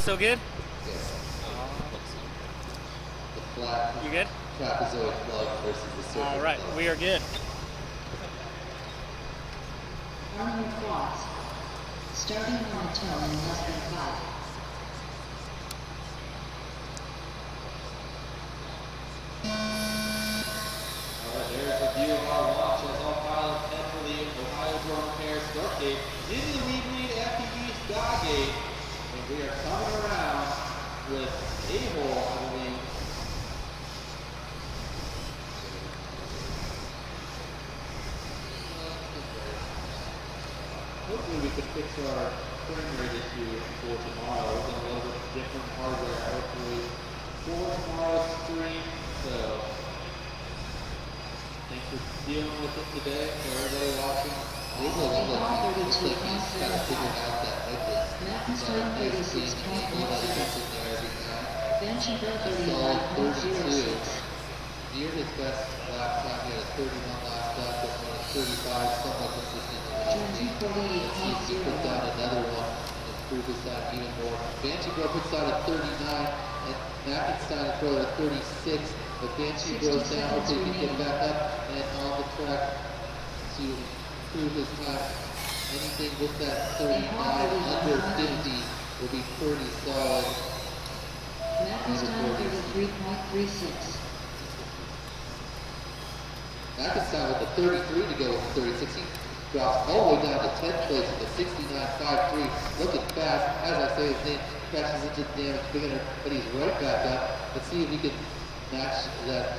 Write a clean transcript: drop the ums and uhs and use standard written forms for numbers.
still good? Yeah. The flat. You good? Trapezoid plug versus the circuit. All right, plug. we are good. Arm your quads. Starting on a tone in less than 5. Alright, there's a view of our launch as all pilots enter the Ohio Drone Repair start gate into the Weebly FPV sky gate. And we are coming around with A-hole, I believe. Hopefully we can fix our frame rate issue for tomorrow. We're going a little bit different hardware, hopefully, for tomorrow's stream. So, thanks for dealing with it today, for everybody watching. Looks like he's kind of figured out that method. Mcstinky Nice team, he let it in there every time. Betafpv Air. Near his best last time, he had a 31 last up, and one at 35, somewhat consistent in the last game. Let's see if he puts out another one and improve his time even more. Banshee Bro puts out a 39, and Mcstinky Bro at 36, but Banshee Bro's down, hopefully he can get back up and on the track to improve his time. Anything with that 39 under 50 will be pretty solid. Mcstinky with 3.36. Mcstinky with the 33 to go with the 36. He drops all the way down to 10th place with the 69.53. Looking fast. As I say, his name crashes into the damage beginner, but he's right back up. Let's see if he can match that.